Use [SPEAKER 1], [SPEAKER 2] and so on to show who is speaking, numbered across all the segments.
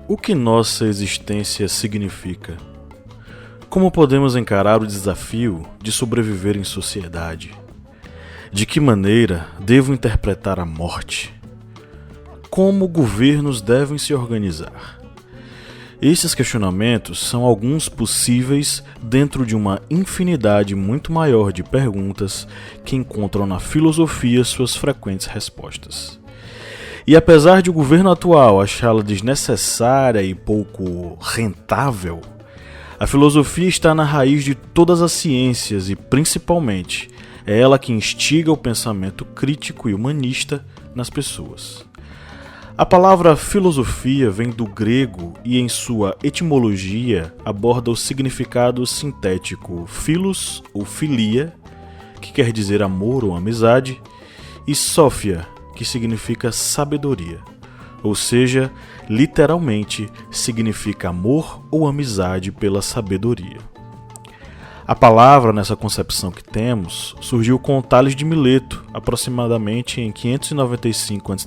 [SPEAKER 1] O que nossa existência significa? Como podemos encarar o desafio de sobreviver em sociedade? De que maneira devo interpretar a morte? Como governos devem se organizar? Esses questionamentos são alguns possíveis dentro de uma infinidade muito maior de perguntas que encontram na filosofia suas frequentes respostas. E apesar de o governo atual achá-la desnecessária e pouco rentável, a filosofia está na raiz de todas as ciências e, principalmente, é ela que instiga o pensamento crítico e humanista nas pessoas. A palavra filosofia vem do grego e, em sua etimologia, aborda o significado sintético philos ou philia, que quer dizer amor ou amizade, e sophia, que significa sabedoria, ou seja, literalmente significa amor ou amizade pela sabedoria. A palavra, nessa concepção que temos, surgiu com Tales de Mileto, aproximadamente em 595 a.C.,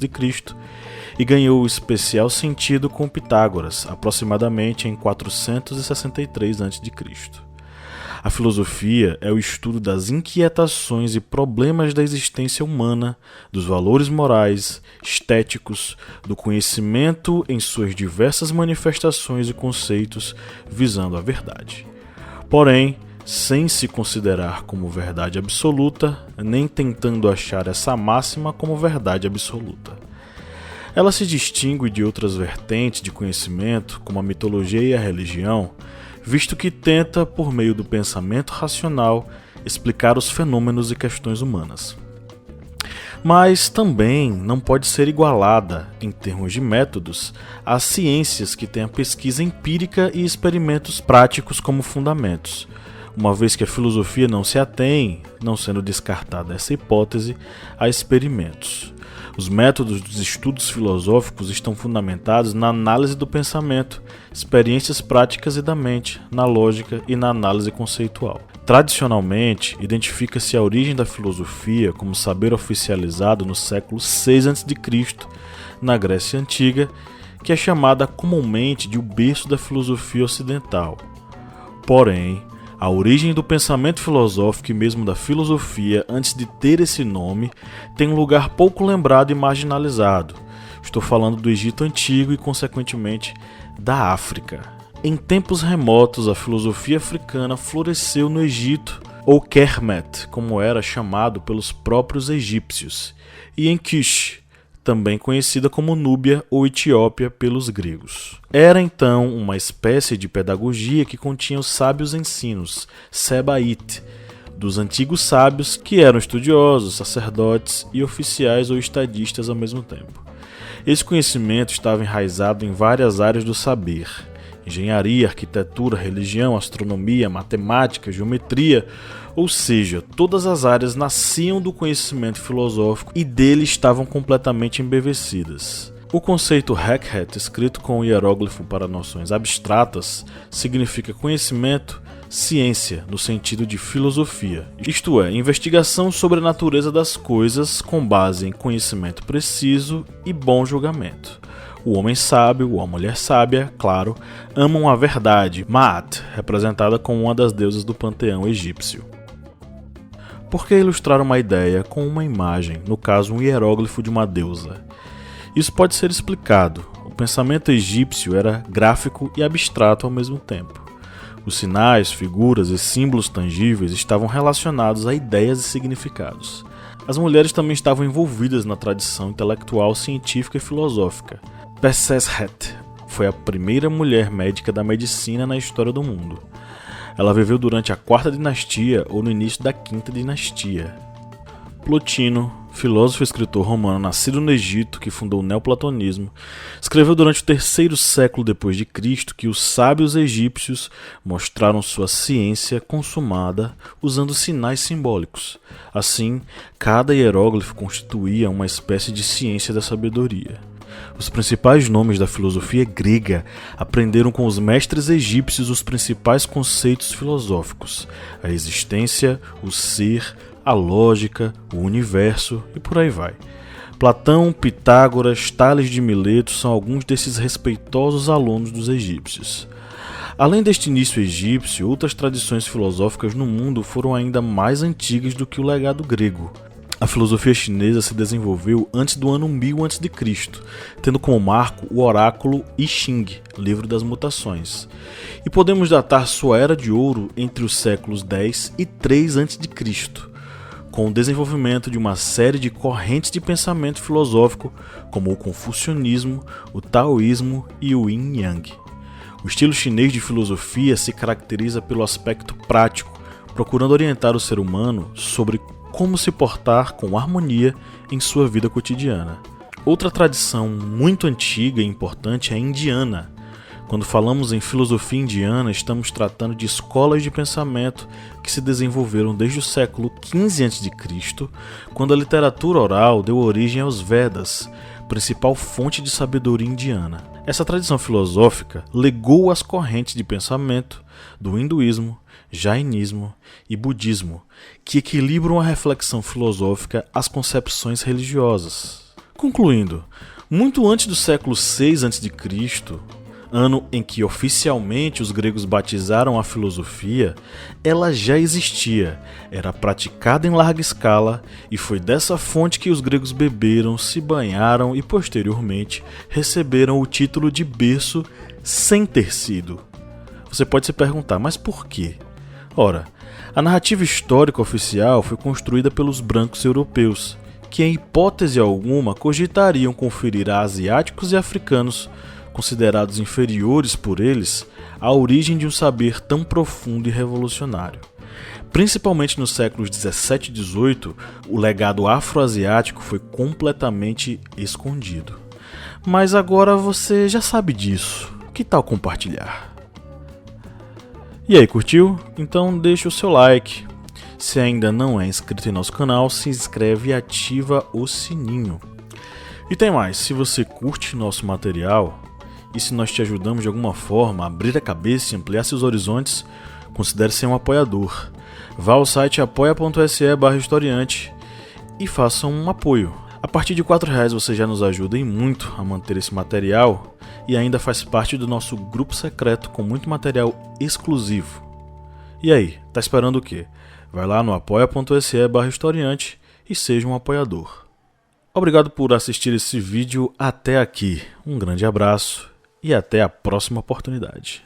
[SPEAKER 1] e ganhou especial sentido com Pitágoras, aproximadamente em 463 a.C. A filosofia é o estudo das inquietações e problemas da existência humana, dos valores morais, estéticos, do conhecimento em suas diversas manifestações e conceitos, visando a verdade. Porém, sem se considerar como verdade absoluta, nem tentando achar essa máxima como verdade absoluta. Ela se distingue de outras vertentes de conhecimento, como a mitologia e a religião, visto que tenta, por meio do pensamento racional, explicar os fenômenos e questões humanas. Mas também não pode ser igualada, em termos de métodos, às ciências que têm a pesquisa empírica e experimentos práticos como fundamentos, uma vez que a filosofia não se atém, não sendo descartada essa hipótese, a experimentos. Os métodos dos estudos filosóficos estão fundamentados na análise do pensamento, experiências práticas e da mente, na lógica e na análise conceitual. Tradicionalmente, identifica-se a origem da filosofia como saber oficializado no século VI a.C., na Grécia Antiga, que é chamada comumente de o berço da filosofia ocidental. Porém, a origem do pensamento filosófico e mesmo da filosofia, antes de ter esse nome, tem um lugar pouco lembrado e marginalizado. Estou falando do Egito Antigo e, consequentemente, da África. Em tempos remotos, a filosofia africana floresceu no Egito, ou Kermet, como era chamado pelos próprios egípcios, e em Kish, também conhecida como Núbia ou Etiópia pelos gregos. Era então uma espécie de pedagogia que continha os sábios ensinos, Sebait, dos antigos sábios que eram estudiosos, sacerdotes e oficiais ou estadistas ao mesmo tempo. Esse conhecimento estava enraizado em várias áreas do saber: engenharia, arquitetura, religião, astronomia, matemática, geometria, ou seja, todas as áreas nasciam do conhecimento filosófico e dele estavam completamente embevecidas. O conceito Hekhet, escrito com o hieróglifo para noções abstratas, significa conhecimento, ciência, no sentido de filosofia, isto é, investigação sobre a natureza das coisas com base em conhecimento preciso e bom julgamento. O homem sábio, ou a mulher sábia, claro, amam a verdade, Ma'at, representada como uma das deusas do panteão egípcio. Por que ilustrar uma ideia com uma imagem, no caso um hieróglifo de uma deusa? Isso pode ser explicado. O pensamento egípcio era gráfico e abstrato ao mesmo tempo. Os sinais, figuras e símbolos tangíveis estavam relacionados a ideias e significados. As mulheres também estavam envolvidas na tradição intelectual, científica e filosófica. Peseshet foi a primeira mulher médica da medicina na história do mundo. Ela viveu durante a Quarta Dinastia ou no início da Quinta Dinastia. Plotino, filósofo e escritor romano nascido no Egito, que fundou o neoplatonismo, escreveu durante o terceiro século depois de Cristo que os sábios egípcios mostraram sua ciência consumada usando sinais simbólicos. Assim, cada hieróglifo constituía uma espécie de ciência da sabedoria. Os principais nomes da filosofia grega aprenderam com os mestres egípcios os principais conceitos filosóficos: a existência, o ser, a lógica, o universo e por aí vai. Platão, Pitágoras, Tales de Mileto são alguns desses respeitosos alunos dos egípcios. Além deste início egípcio, outras tradições filosóficas no mundo foram ainda mais antigas do que o legado grego. A filosofia chinesa se desenvolveu antes do ano 1000 a.C., tendo como marco o oráculo I Ching, Livro das Mutações. E podemos datar sua era de ouro entre os séculos 10 e 3 a.C., com o desenvolvimento de uma série de correntes de pensamento filosófico, como o confucionismo, o taoísmo e o yin-yang. O estilo chinês de filosofia se caracteriza pelo aspecto prático, procurando orientar o ser humano sobre como se portar com harmonia em sua vida cotidiana. Outra tradição muito antiga e importante é a indiana. Quando falamos em filosofia indiana, estamos tratando de escolas de pensamento que se desenvolveram desde o século XV a.C., quando a literatura oral deu origem aos Vedas, principal fonte de sabedoria indiana. Essa tradição filosófica legou as correntes de pensamento do hinduísmo, jainismo e budismo, que equilibram a reflexão filosófica às concepções religiosas. Concluindo, muito antes do século VI a.C., ano em que oficialmente os gregos batizaram a filosofia, ela já existia, era praticada em larga escala e foi dessa fonte que os gregos beberam, se banharam e posteriormente receberam o título de berço sem ter sido. Você pode se perguntar, mas por quê? Ora, a narrativa histórica oficial foi construída pelos brancos europeus, que em hipótese alguma cogitariam conferir a asiáticos e africanos, considerados inferiores por eles, a origem de um saber tão profundo e revolucionário. Principalmente nos séculos 17 e 18, o legado afroasiático foi completamente escondido. Mas agora você já sabe disso, que tal compartilhar? E aí, curtiu? Então deixa o seu like. Se ainda não é inscrito em nosso canal, se inscreve e ativa o sininho. E tem mais, se você curte nosso material, e se nós te ajudamos de alguma forma a abrir a cabeça e ampliar seus horizontes, considere ser um apoiador. Vá ao site apoia.se/historiante e faça um apoio. A partir de R$4 você já nos ajuda e muito a manter esse material e ainda faz parte do nosso grupo secreto com muito material exclusivo. E aí, tá esperando o quê? Vai lá no apoia.se/historiante e seja um apoiador. Obrigado por assistir esse vídeo até aqui. Um grande abraço e até a próxima oportunidade.